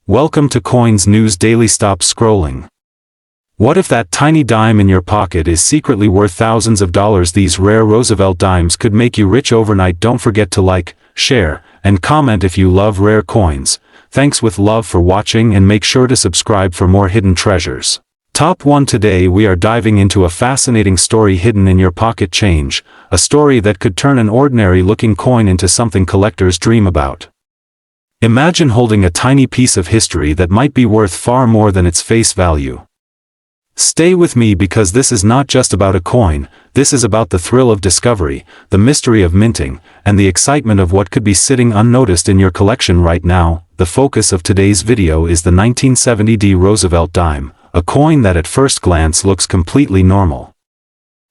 Welcome to Coins News Daily. Stop scrolling. What if that tiny dime in your pocket is secretly worth thousands of dollars? These rare Roosevelt dimes could make you rich overnight. Don't forget to like, share, and comment if you love rare coins. Thanks with love for watching, and make sure to subscribe for more hidden treasures. Top 1. Today we are diving into a fascinating story hidden in your pocket change, a story that could turn an ordinary looking coin into something collectors dream about. Imagine holding a tiny piece of history that might be worth far more than its face value. Stay with me, because this is not just about a coin. This is about the thrill of discovery, the mystery of minting, and the excitement of what could be sitting unnoticed in your collection right now. The focus of today's video is the 1970 Roosevelt dime, a coin that at first glance looks completely normal.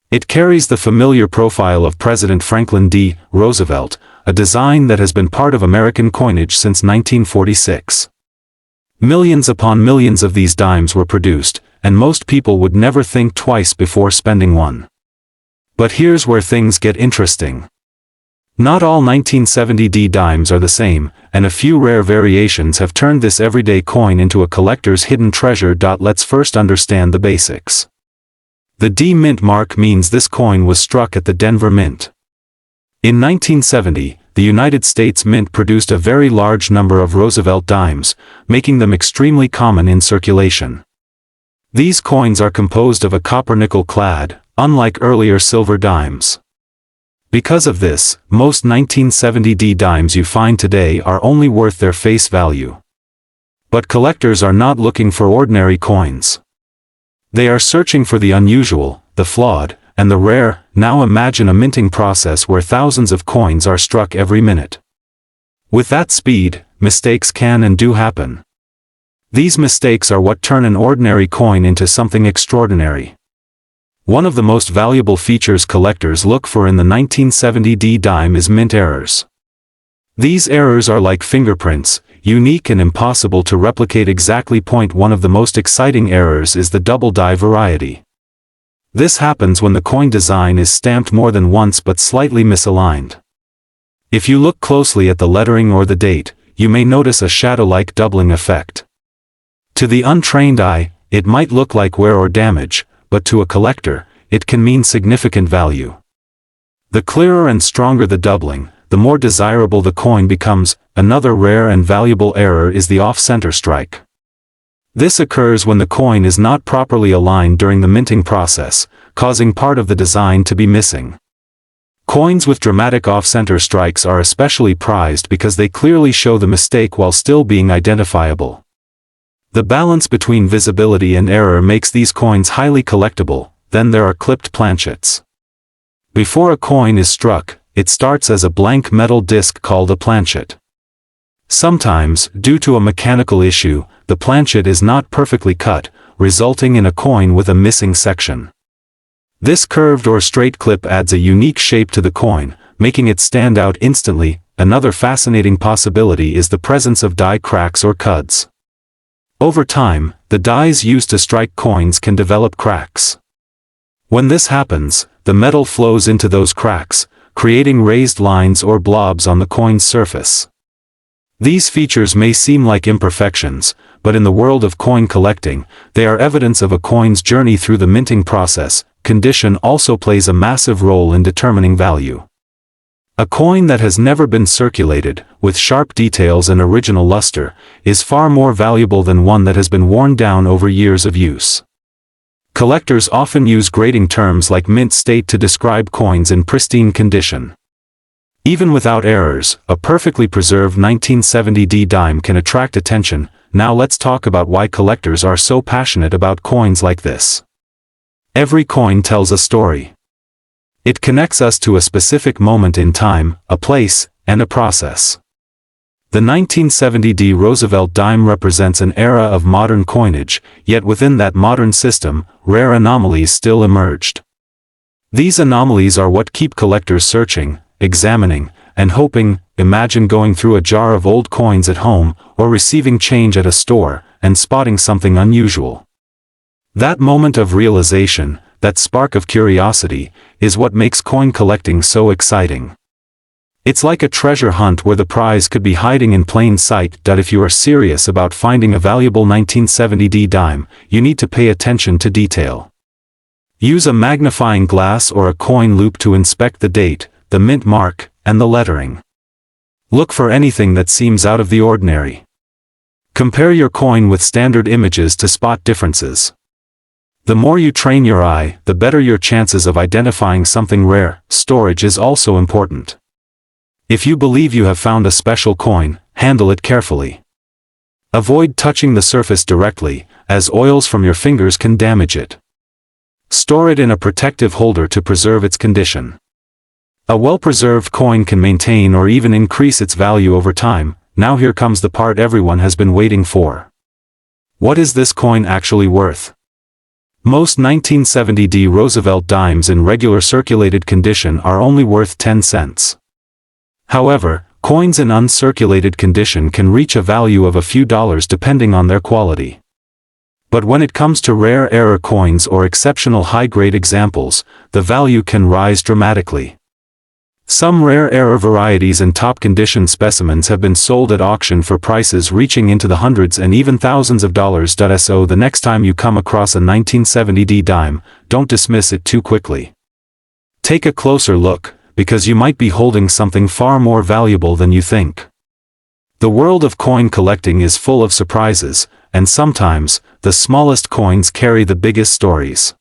It carries the familiar profile of President Franklin D. Roosevelt, a design that has been part of American coinage since 1946. Millions upon millions of these dimes were produced, and most people would never think twice before spending one. But here's where things get interesting. Not all 1970 dimes are the same, and a few rare variations have turned this everyday coin into a collector's hidden treasure. Let's first understand the basics. The D Mint mark means this coin was struck at the Denver Mint. In 1970, the United States Mint produced a very large number of Roosevelt dimes, making them extremely common in circulation. These coins are composed of a copper-nickel clad, unlike earlier silver dimes. Because of this, most 1970 dimes you find today are only worth their face value. But collectors are not looking for ordinary coins. They are searching for the unusual, the flawed, and the rare. Now imagine a minting process where thousands of coins are struck every minute. With that speed, mistakes can and do happen. These mistakes are what turn an ordinary coin into something extraordinary. One of the most valuable features collectors look for in the 1970 dime is mint errors. These errors are like fingerprints, unique and impossible to replicate exactly. One of the most exciting errors is the double die variety. This happens when the coin design is stamped more than once but slightly misaligned. If you look closely at the lettering or the date, you may notice a shadow-like doubling effect. To the untrained eye, it might look like wear or damage, but to a collector, it can mean significant value. The clearer and stronger the doubling, the more desirable the coin becomes. Another rare and valuable error is the off-center strike. This occurs when the coin is not properly aligned during the minting process, causing part of the design to be missing. Coins with dramatic off-center strikes are especially prized because they clearly show the mistake while still being identifiable. The balance between visibility and error makes these coins highly collectible. Then there are clipped planchets. Before a coin is struck, it starts as a blank metal disc called a planchet. Sometimes, due to a mechanical issue, the planchet is not perfectly cut, resulting in a coin with a missing section. This curved or straight clip adds a unique shape to the coin, making it stand out instantly. Another fascinating possibility is the presence of die cracks or cuds. Over time, the dies used to strike coins can develop cracks. When this happens, the metal flows into those cracks, creating raised lines or blobs on the coin's surface. These features may seem like imperfections, but in the world of coin collecting, they are evidence of a coin's journey through the minting process. Condition also plays a massive role in determining value. A coin that has never been circulated, with sharp details and original luster, is far more valuable than one that has been worn down over years of use. Collectors often use grading terms like mint state to describe coins in pristine condition. Even without errors, a perfectly preserved 1970 dime can attract attention. Now let's talk about why collectors are so passionate about coins like this. Every coin tells a story. It connects us to a specific moment in time, a place, and a process. The 1970 Roosevelt dime represents an era of modern coinage, yet within that modern system, rare anomalies still emerged. These anomalies are what keep collectors searching, examining, and hoping. Imagine going through a jar of old coins at home, or receiving change at a store, and spotting something unusual. That moment of realization, that spark of curiosity, is what makes coin collecting so exciting. It's like a treasure hunt where the prize could be hiding in plain sight. If you are serious about finding a valuable 1970 dime, you need to pay attention to detail. Use a magnifying glass or a coin loop to inspect the date, the mint mark, and the lettering. Look for anything that seems out of the ordinary. Compare your coin with standard images to spot differences. The more you train your eye, the better your chances of identifying something rare. Storage is also important. If you believe you have found a special coin, handle it carefully. Avoid touching the surface directly, as oils from your fingers can damage it. Store it in a protective holder to preserve its condition. A well-preserved coin can maintain or even increase its value over time. Now here comes the part everyone has been waiting for. What is this coin actually worth? Most 1970 Roosevelt dimes in regular circulated condition are only worth 10 cents. However, coins in uncirculated condition can reach a value of a few dollars depending on their quality. But when it comes to rare error coins or exceptional high-grade examples, the value can rise dramatically. Some rare error varieties and top-condition specimens have been sold at auction for prices reaching into the hundreds and even thousands of dollars. So the next time you come across a 1970 dime, don't dismiss it too quickly. Take a closer look, because you might be holding something far more valuable than you think. The world of coin collecting is full of surprises, and sometimes, the smallest coins carry the biggest stories.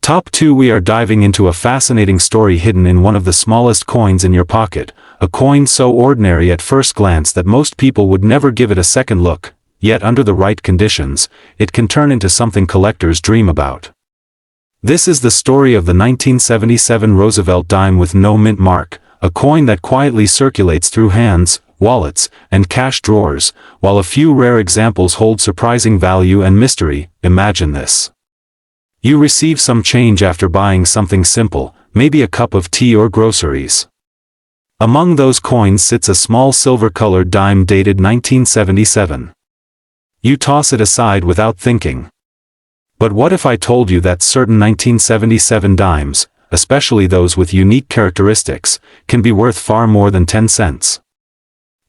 Top 2. We are diving into a fascinating story hidden in one of the smallest coins in your pocket, a coin so ordinary at first glance that most people would never give it a second look, yet under the right conditions, it can turn into something collectors dream about. This is the story of the 1977 Roosevelt dime with no mint mark, a coin that quietly circulates through hands, wallets, and cash drawers, while a few rare examples hold surprising value and mystery. Imagine this. You receive some change after buying something simple, maybe a cup of tea or groceries. Among those coins sits a small silver-colored dime dated 1977. You toss it aside without thinking. But what if I told you that certain 1977 dimes, especially those with unique characteristics, can be worth far more than 10 cents?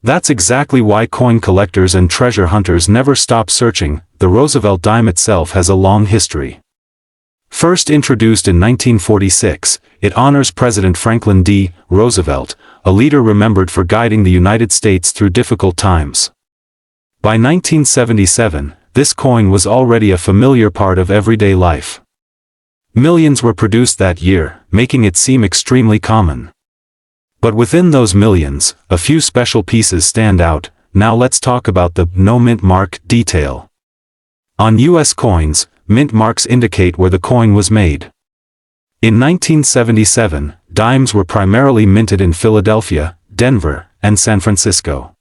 That's exactly why coin collectors and treasure hunters never stop searching. The Roosevelt dime itself has a long history. First introduced in 1946, it honors President Franklin D. Roosevelt, a leader remembered for guiding the United States through difficult times. By 1977, this coin was already a familiar part of everyday life. Millions were produced that year, making it seem extremely common. But within those millions, a few special pieces stand out. Now let's talk about the no mint mark detail. On U.S. coins, mint marks indicate where the coin was made. In 1977, dimes were primarily minted in Philadelphia, Denver, and San Francisco.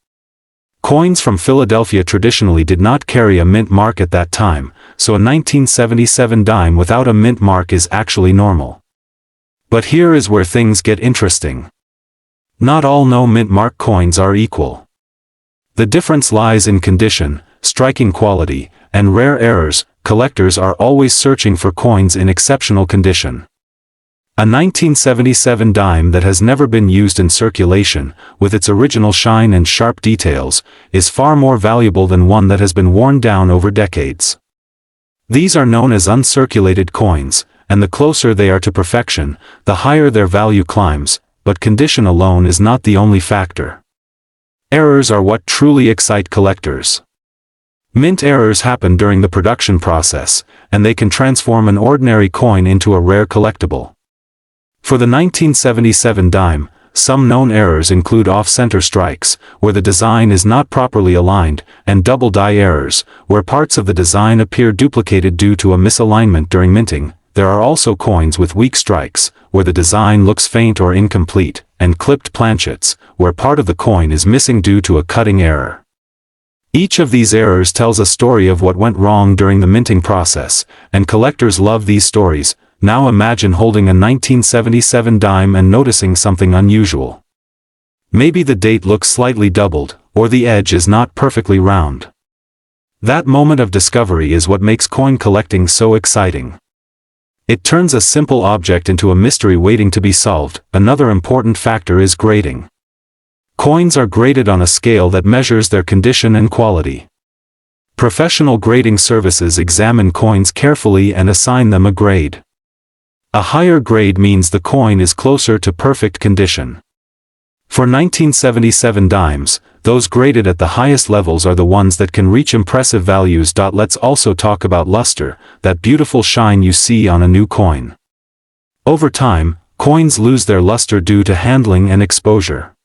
Coins from Philadelphia traditionally did not carry a mint mark at that time, so a 1977 dime without a mint mark is actually normal. But here is where things get interesting. Not all no mint mark coins are equal. The difference lies in condition, striking quality, and rare errors. Collectors are always searching for coins in exceptional condition. A 1977 dime that has never been used in circulation, with its original shine and sharp details, is far more valuable than one that has been worn down over decades. These are known as uncirculated coins, and the closer they are to perfection, the higher their value climbs, but condition alone is not the only factor. Errors are what truly excite collectors. Mint errors happen during the production process, and they can transform an ordinary coin into a rare collectible. For the 1977 dime, some known errors include off-center strikes, where the design is not properly aligned, and double die errors, where parts of the design appear duplicated due to a misalignment during minting. There are also coins with weak strikes, where the design looks faint or incomplete, and clipped planchets, where part of the coin is missing due to a cutting error. Each of these errors tells a story of what went wrong during the minting process, and collectors love these stories. Now imagine holding a 1977 dime and noticing something unusual. Maybe the date looks slightly doubled, or the edge is not perfectly round. That moment of discovery is what makes coin collecting so exciting. It turns a simple object into a mystery waiting to be solved. Another important factor is grading. Coins are graded on a scale that measures their condition and quality. Professional grading services examine coins carefully and assign them a grade. A higher grade means the coin is closer to perfect condition. For 1977 dimes, those graded at the highest levels are the ones that can reach impressive values. Let's also talk about luster, that beautiful shine you see on a new coin. Over time, coins lose their luster due to handling and exposure.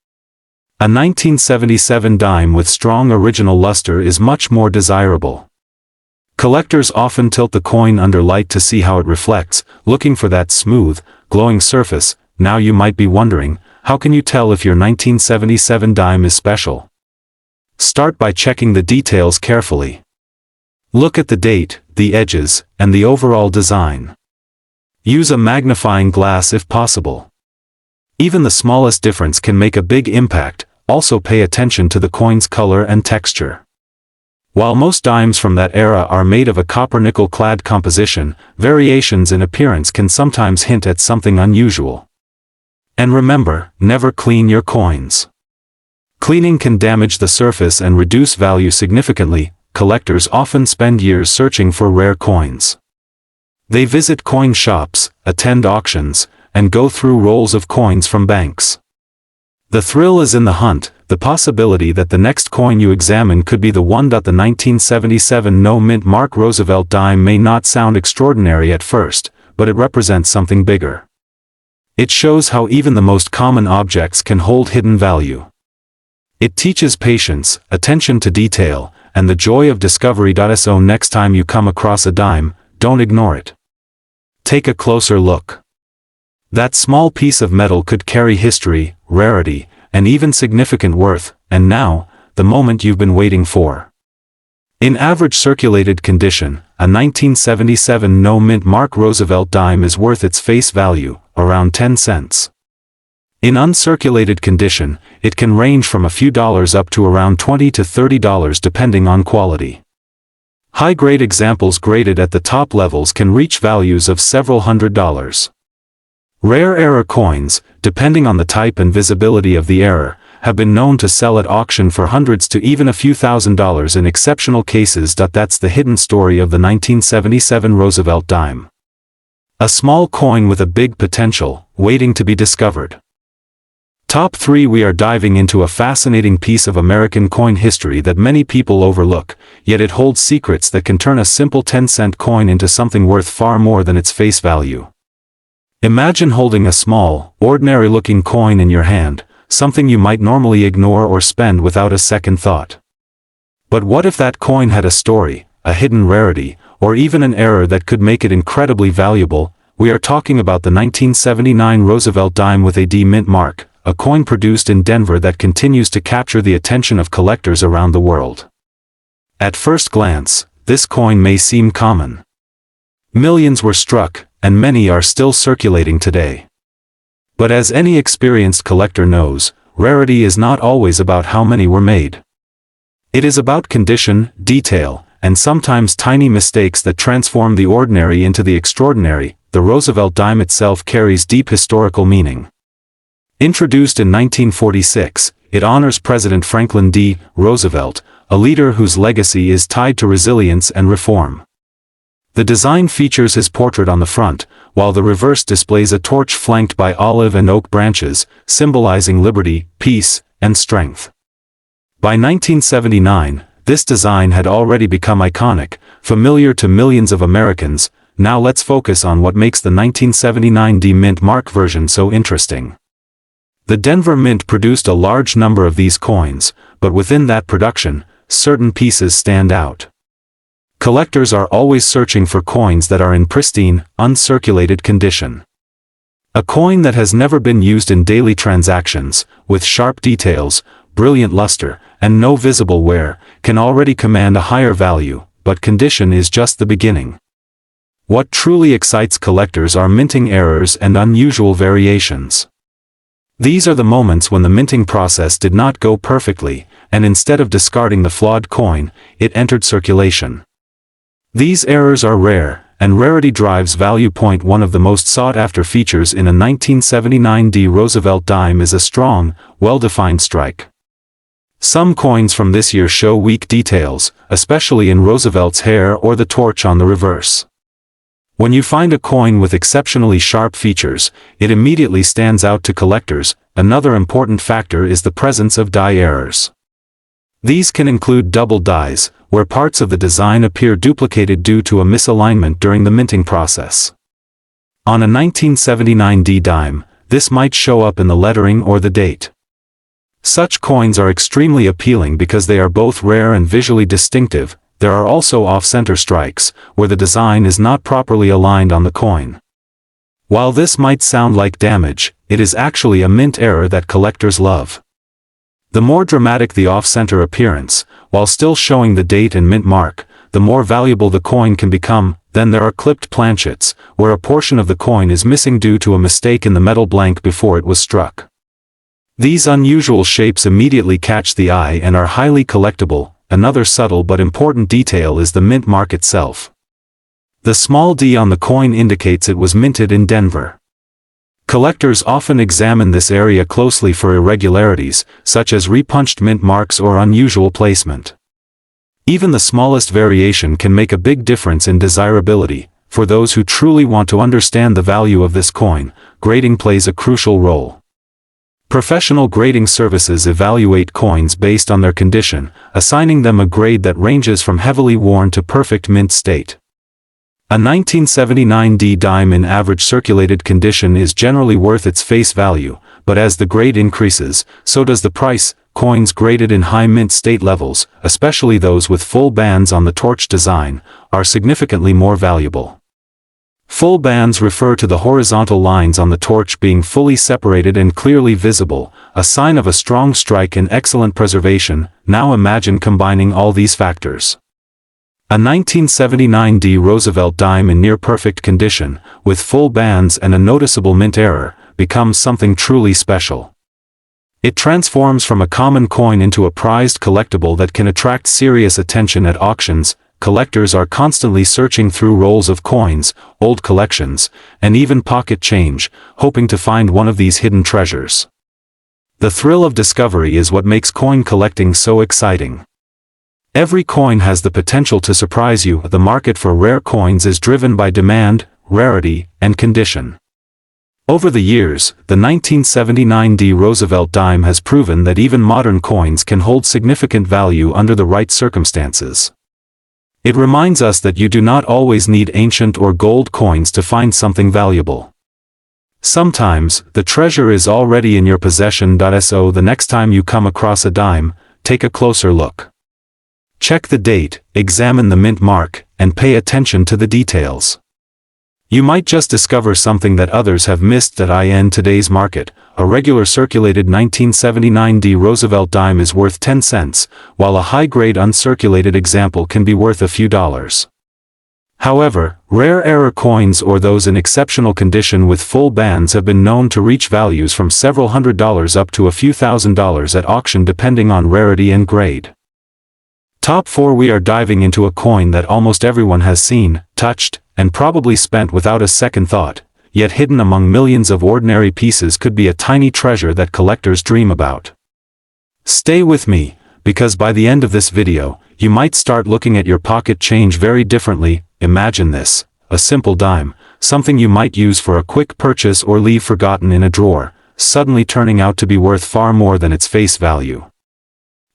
A 1977 dime with strong original luster is much more desirable. Collectors often tilt the coin under light to see how it reflects, looking for that smooth, glowing surface. Now you might be wondering, how can you tell if your 1977 dime is special? Start by checking the details carefully. Look at the date, the edges, and the overall design. Use a magnifying glass if possible. Even the smallest difference can make a big impact. Also pay attention to the coin's color and texture. While most dimes from that era are made of a copper-nickel clad composition, variations in appearance can sometimes hint at something unusual. And remember, never clean your coins. Cleaning can damage the surface and reduce value significantly. Collectors often spend years searching for rare coins. They visit coin shops, attend auctions, and go through rolls of coins from banks. The thrill is in the hunt, the possibility that the next coin you examine could be the one. The 1977 no-mint mark Roosevelt dime may not sound extraordinary at first, but it represents something bigger. It shows how even the most common objects can hold hidden value. It teaches patience, attention to detail, and the joy of discovery. So next time you come across a dime, don't ignore it. Take a closer look. That small piece of metal could carry history, rarity, and even significant worth. And now, the moment you've been waiting for. In average circulated condition, a 1977 no-mint mark Roosevelt dime is worth its face value, around 10 cents. In uncirculated condition, it can range from a few dollars up to around $20 to $30 depending on quality. High-grade examples graded at the top levels can reach values of several $100s. Rare error coins, depending on the type and visibility of the error, have been known to sell at auction for hundreds to even a few $1,000s in exceptional cases. That's the hidden story of the 1977 Roosevelt dime. A small coin with a big potential, waiting to be discovered. Top 3. We are diving into a fascinating piece of American coin history that many people overlook, yet it holds secrets that can turn a simple 10-cent coin into something worth far more than its face value. Imagine holding a small, ordinary-looking coin in your hand, something you might normally ignore or spend without a second thought. But what if that coin had a story, a hidden rarity, or even an error that could make it incredibly valuable? We are talking about the 1979 Roosevelt dime with a D mint mark, a coin produced in Denver that continues to capture the attention of collectors around the world. At first glance, this coin may seem common. Millions were struck, and many are still circulating today. But as any experienced collector knows, rarity is not always about how many were made. It is about condition, detail, and sometimes tiny mistakes that transform the ordinary into the extraordinary. The Roosevelt dime itself carries deep historical meaning. Introduced in 1946, it honors President Franklin D. Roosevelt, a leader whose legacy is tied to resilience and reform. The design features his portrait on the front, while the reverse displays a torch flanked by olive and oak branches, symbolizing liberty, peace, and strength. By 1979, this design had already become iconic, familiar to millions of Americans. Now let's focus on what makes the 1979 D Mint mark version so interesting. The Denver Mint produced a large number of these coins, but within that production, certain pieces stand out. Collectors are always searching for coins that are in pristine, uncirculated condition. A coin that has never been used in daily transactions, with sharp details, brilliant luster, and no visible wear, can already command a higher value, but condition is just the beginning. What truly excites collectors are minting errors and unusual variations. These are the moments when the minting process did not go perfectly, and instead of discarding the flawed coin, it entered circulation. These errors are rare, and rarity drives value. One of the most sought-after features in a 1979 D Roosevelt dime is a strong, well-defined strike. Some coins from this year show weak details, especially in Roosevelt's hair or the torch on the reverse. When you find a coin with exceptionally sharp features, it immediately stands out to collectors. Another important factor is the presence of die errors. These can include double dies, where parts of the design appear duplicated due to a misalignment during the minting process. On a 1979 D dime, this might show up in the lettering or the date. Such coins are extremely appealing because they are both rare and visually distinctive. There are also off-center strikes, where the design is not properly aligned on the coin. While this might sound like damage, it is actually a mint error that collectors love. The more dramatic the off-center appearance, while still showing the date and mint mark, the more valuable the coin can become. Then there are clipped planchets, where a portion of the coin is missing due to a mistake in the metal blank before it was struck. These unusual shapes immediately catch the eye and are highly collectible. Another subtle but important detail is the mint mark itself. The small d on the coin indicates it was minted in Denver. Collectors often examine this area closely for irregularities, such as repunched mint marks or unusual placement. Even the smallest variation can make a big difference in desirability. For those who truly want to understand the value of this coin, grading plays a crucial role. Professional grading services evaluate coins based on their condition, assigning them a grade that ranges from heavily worn to perfect mint state. A 1979 D dime in average circulated condition is generally worth its face value, but as the grade increases, so does the price. Coins graded in high mint state levels, especially those with full bands on the torch design, are significantly more valuable. Full bands refer to the horizontal lines on the torch being fully separated and clearly visible, a sign of a strong strike and excellent preservation. Now imagine combining all these factors. A 1979 D Roosevelt dime in near-perfect condition, with full bands and a noticeable mint error, becomes something truly special. It transforms from a common coin into a prized collectible that can attract serious attention at auctions. Collectors are constantly searching through rolls of coins, old collections, and even pocket change, hoping to find one of these hidden treasures. The thrill of discovery is what makes coin collecting so exciting. Every coin has the potential to surprise you. The market for rare coins is driven by demand, rarity, and condition. Over the years, the 1979 D Roosevelt dime has proven that even modern coins can hold significant value under the right circumstances. It reminds us that you do not always need ancient or gold coins to find something valuable. Sometimes, the treasure is already in your possession. So the next time you come across a dime, take a closer look. Check the date, examine the mint mark, and pay attention to the details. You might just discover something that others have missed. In today's market, a regular circulated 1979 D Roosevelt dime is worth 10 cents, while a high-grade uncirculated example can be worth a few dollars. However, rare error coins or those in exceptional condition with full bands have been known to reach values from several $100s up to a few $1,000s at auction depending on rarity and grade. Top 4. We are diving into a coin that almost everyone has seen, touched, and probably spent without a second thought, yet hidden among millions of ordinary pieces could be a tiny treasure that collectors dream about. Stay with me, because by the end of this video, you might start looking at your pocket change very differently. Imagine this, a simple dime, something you might use for a quick purchase or leave forgotten in a drawer, suddenly turning out to be worth far more than its face value.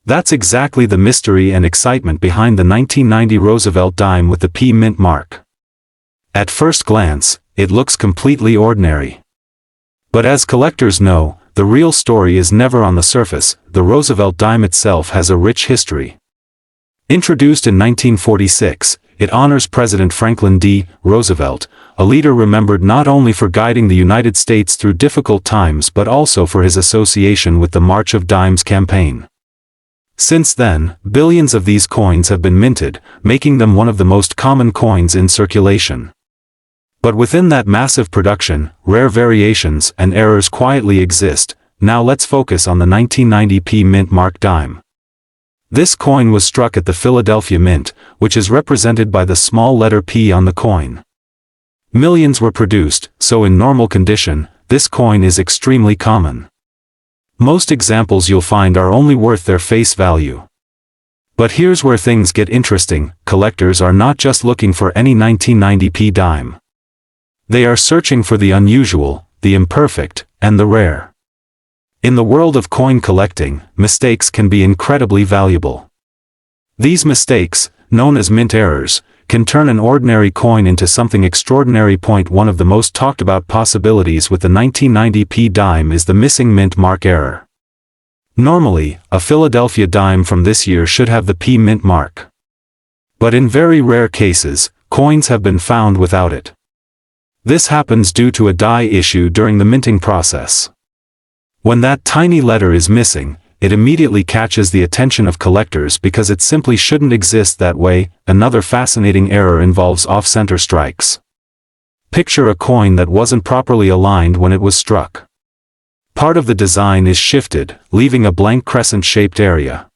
That's exactly the mystery and excitement behind the 1990 Roosevelt dime with the P mint mark. At first glance, it looks completely ordinary. But as collectors know, the real story is never on the surface. The Roosevelt dime itself has a rich history. Introduced in 1946, it honors President Franklin D. Roosevelt, a leader remembered not only for guiding the United States through difficult times but also for his association with the March of Dimes campaign. Since then, billions of these coins have been minted, making them one of the most common coins in circulation. But within that massive production, rare variations and errors quietly exist. Now let's focus on the 1990 P mint mark dime. This coin was struck at the Philadelphia Mint, which is represented by the small letter P on the coin. Millions were produced, so in normal condition, this coin is extremely common. Most examples you'll find are only worth their face value. But here's where things get interesting: collectors are not just looking for any 1990p dime. They are searching for the unusual, the imperfect, and the rare. In the world of coin collecting, mistakes can be incredibly valuable. These mistakes, known as mint errors, can turn an ordinary coin into something extraordinary. One of the most talked about possibilities with the 1990p dime is the missing mint mark error. Normally, a Philadelphia dime from this year should have the P mint mark. But in very rare cases, coins have been found without it. This happens due to a die issue during the minting process. When that tiny letter is missing, it immediately catches the attention of collectors because it simply shouldn't exist that way. Another fascinating error involves off-center strikes. Picture a coin that wasn't properly aligned when it was struck. Part of the design is shifted, leaving a blank crescent-shaped area.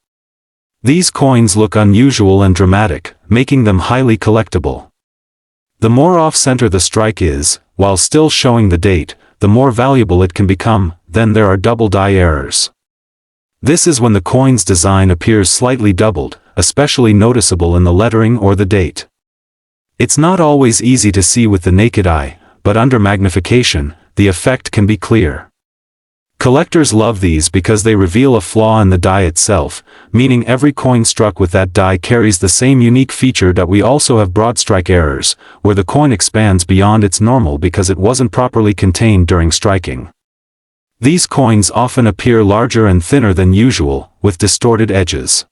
These coins look unusual and dramatic, making them highly collectible. The more off-center the strike is, while still showing the date, the more valuable it can become. Then there are double die errors. This is when the coin's design appears slightly doubled, especially noticeable in the lettering or the date. It's not always easy to see with the naked eye, but under magnification, the effect can be clear. Collectors love these because they reveal a flaw in the die itself, meaning every coin struck with that die carries the same unique feature. That we also have broad strike errors, where the coin expands beyond its normal because it wasn't properly contained during striking. These coins often appear larger and thinner than usual, with distorted edges.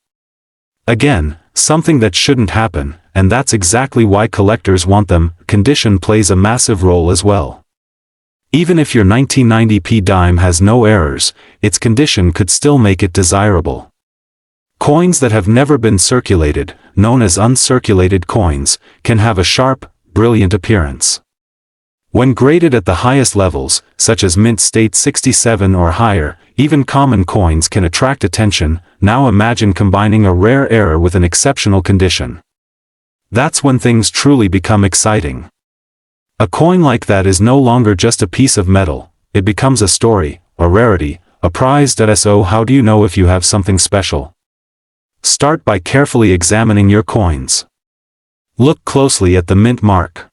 Again, something that shouldn't happen, and that's exactly why collectors want them. Condition plays a massive role as well. Even if your 1990p dime has no errors, its condition could still make it desirable. Coins that have never been circulated, known as uncirculated coins, can have a sharp, brilliant appearance. When graded at the highest levels, such as mint state 67 or higher, even common coins can attract attention. Now imagine combining a rare error with an exceptional condition. That's when things truly become exciting. A coin like that is no longer just a piece of metal, it becomes a story, a rarity, a prize. So how do you know if you have something special? Start by carefully examining your coins. Look closely at the mint mark.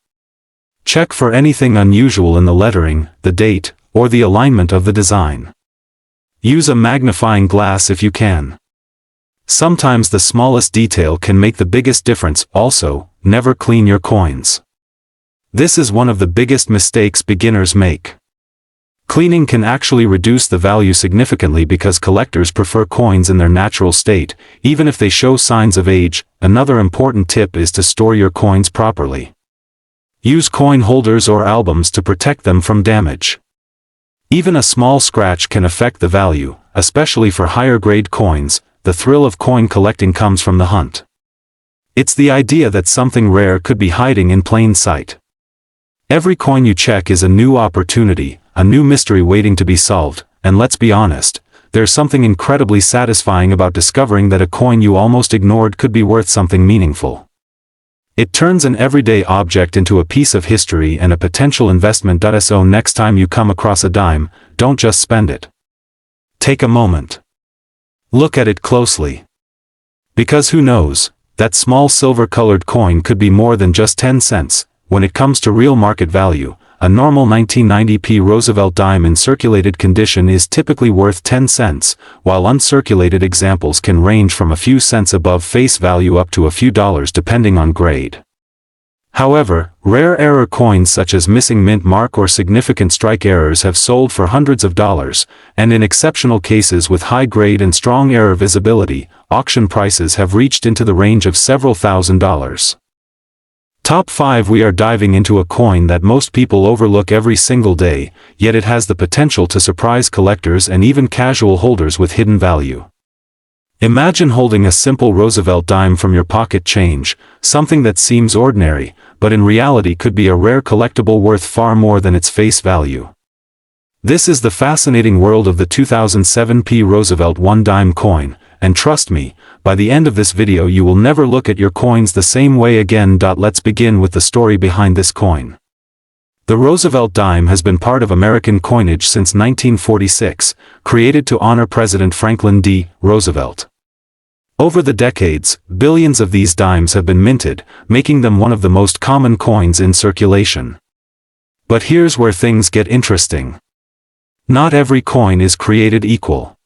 Check for anything unusual in the lettering, the date, or the alignment of the design. Use a magnifying glass if you can. Sometimes the smallest detail can make the biggest difference. Also, never clean your coins. This is one of the biggest mistakes beginners make. Cleaning can actually reduce the value significantly because collectors prefer coins in their natural state, even if they show signs of age. Another important tip is to store your coins properly. Use coin holders or albums to protect them from damage. Even a small scratch can affect the value, especially for higher grade coins. The thrill of coin collecting comes from the hunt. It's the idea that something rare could be hiding in plain sight. Every coin you check is a new opportunity, a new mystery waiting to be solved, and let's be honest, there's something incredibly satisfying about discovering that a coin you almost ignored could be worth something meaningful. It turns an everyday object into a piece of history and a potential investment. So next time you come across a dime, don't just spend it. Take a moment. Look at it closely. Because who knows, that small silver-colored coin could be more than just 10 cents. When it comes to real market value, a normal 1990p Roosevelt dime in circulated condition is typically worth 10 cents, while uncirculated examples can range from a few cents above face value up to a few dollars depending on grade. However, rare error coins such as missing mint mark or significant strike errors have sold for hundreds of dollars, and in exceptional cases with high grade and strong error visibility, auction prices have reached into the range of several $1,000s. Top 5. We are diving into a coin that most people overlook every single day, yet it has the potential to surprise collectors and even casual holders with hidden value. Imagine holding a simple Roosevelt dime from your pocket change, something that seems ordinary, but in reality could be a rare collectible worth far more than its face value. This is the fascinating world of the 2007p Roosevelt 1 dime coin, and trust me, by the end of this video you will never look at your coins the same way again. Let's begin with the story behind this coin. The Roosevelt dime has been part of American coinage since 1946, created to honor President Franklin D. Roosevelt. Over the decades, billions of these dimes have been minted, making them one of the most common coins in circulation. But here's where things get interesting. Not every coin is created equal.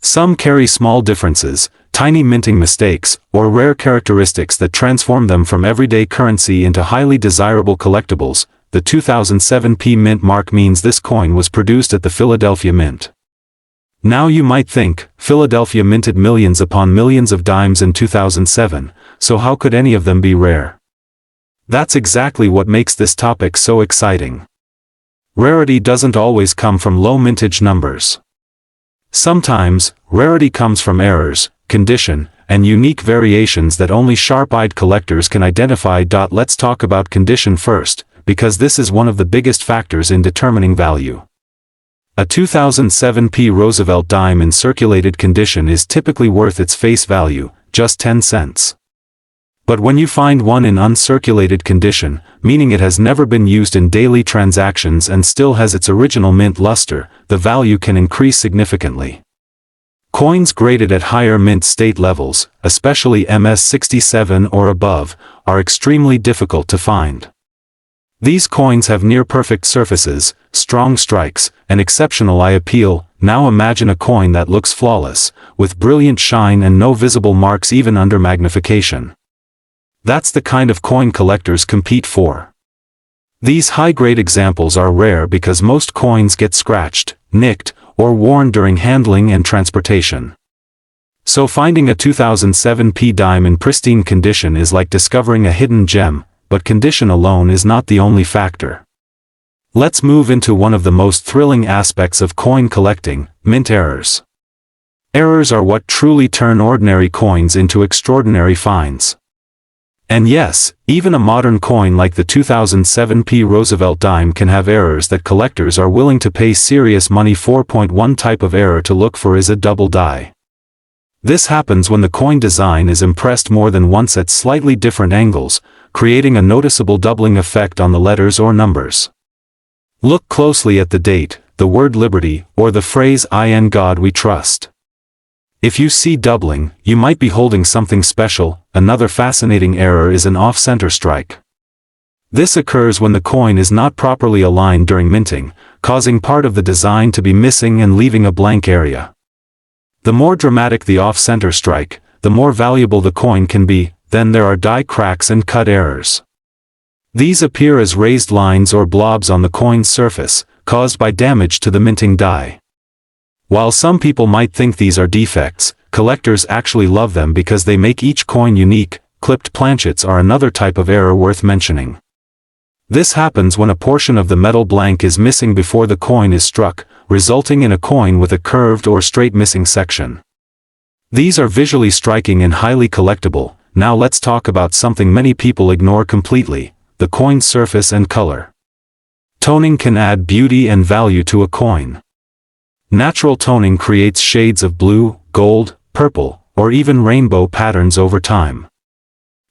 Some carry small differences, tiny minting mistakes, or rare characteristics that transform them from everyday currency into highly desirable collectibles. The 2007 P Mint mark means this coin was produced at the Philadelphia Mint. Now you might think, Philadelphia minted millions upon millions of dimes in 2007, so how could any of them be rare? That's exactly what makes this topic so exciting. Rarity doesn't always come from low mintage numbers. Sometimes, rarity comes from errors, condition, and unique variations that only sharp-eyed collectors can identify. Let's talk about condition first, because this is one of the biggest factors in determining value. A 2007 P Roosevelt dime in circulated condition is typically worth its face value, just 10 cents. But when you find one in uncirculated condition, meaning it has never been used in daily transactions and still has its original mint luster, the value can increase significantly. Coins graded at higher mint state levels, especially MS67 or above, are extremely difficult to find. These coins have near-perfect surfaces, strong strikes, and exceptional eye appeal. Now imagine a coin that looks flawless, with brilliant shine and no visible marks even under magnification. That's the kind of coin collectors compete for. These high-grade examples are rare because most coins get scratched, nicked, or worn during handling and transportation. So finding a 2007 P dime in pristine condition is like discovering a hidden gem, but condition alone is not the only factor. Let's move into one of the most thrilling aspects of coin collecting, mint errors. Errors are what truly turn ordinary coins into extraordinary finds. And yes, even a modern coin like the 2007 P Roosevelt dime can have errors that collectors are willing to pay serious money for. One type of error to look for is a double die. This happens when the coin design is impressed more than once at slightly different angles, creating a noticeable doubling effect on the letters or numbers. Look closely at the date, the word liberty, or the phrase "In God we trust." If you see doubling, you might be holding something special. Another fascinating error is an off-center strike. This occurs when the coin is not properly aligned during minting, causing part of the design to be missing and leaving a blank area. The more dramatic the off-center strike, the more valuable the coin can be. Then there are die cracks and cut errors. These appear as raised lines or blobs on the coin's surface, caused by damage to the minting die. While some people might think these are defects, collectors actually love them because they make each coin unique. Clipped planchets are another type of error worth mentioning. This happens when a portion of the metal blank is missing before the coin is struck, resulting in a coin with a curved or straight missing section. These are visually striking and highly collectible. Now let's talk about something many people ignore completely: the coin's surface and color. Toning can add beauty and value to a coin. Natural toning creates shades of blue, gold, purple, or even rainbow patterns over time.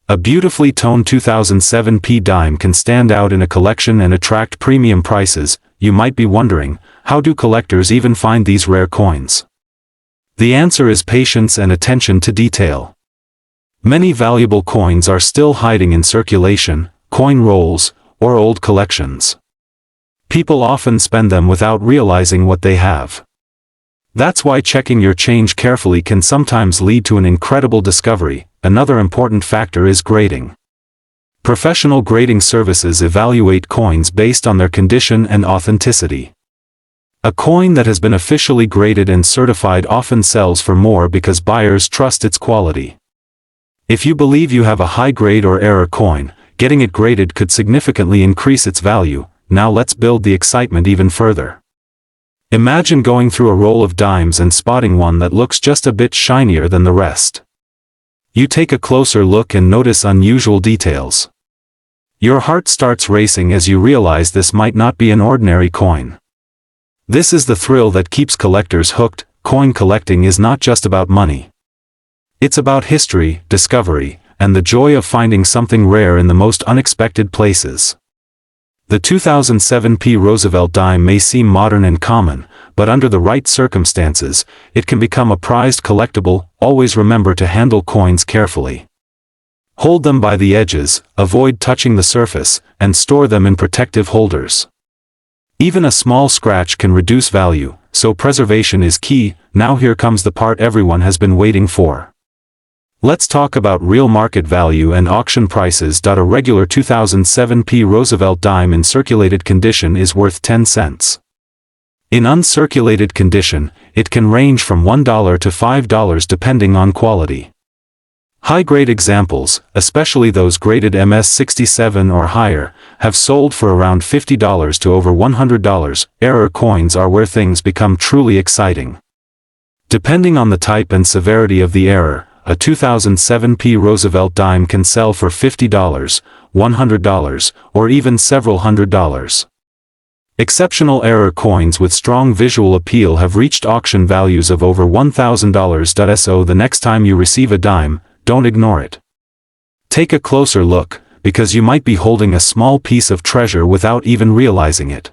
A beautifully toned 2007 P dime can stand out in a collection and attract premium prices. You might be wondering, how do collectors even find these rare coins? The answer is patience and attention to detail. Many valuable coins are still hiding in circulation, coin rolls, or old collections. People often spend them without realizing what they have. That's why checking your change carefully can sometimes lead to an incredible discovery. Another important factor is grading. Professional grading services evaluate coins based on their condition and authenticity. A coin that has been officially graded and certified often sells for more because buyers trust its quality. If you believe you have a high-grade or error coin, getting it graded could significantly increase its value. Now let's build the excitement even further. Imagine going through a roll of dimes and spotting one that looks just a bit shinier than the rest. You take a closer look and notice unusual details. Your heart starts racing as you realize this might not be an ordinary coin. This is the thrill that keeps collectors hooked. Coin collecting is not just about money. It's about history, discovery, and the joy of finding something rare in the most unexpected places. The 2007 Roosevelt dime may seem modern and common, but under the right circumstances, it can become a prized collectible. Always remember to handle coins carefully. Hold them by the edges, avoid touching the surface, and store them in protective holders. Even a small scratch can reduce value, so preservation is key. Now here comes the part everyone has been waiting for. Let's talk about real market value and auction prices. A regular 2007 Roosevelt dime in circulated condition is worth 10 cents. In uncirculated condition, it can range from $1 to $5 depending on quality. High-grade examples, especially those graded MS-67 or higher, have sold for around $50 to over $100. Error coins are where things become truly exciting. Depending on the type and severity of the error, a 2007 Roosevelt dime can sell for $50, $100, or even several $100s. Exceptional error coins with strong visual appeal have reached auction values of over $1,000. So the next time you receive a dime, don't ignore it. Take a closer look, because you might be holding a small piece of treasure without even realizing it.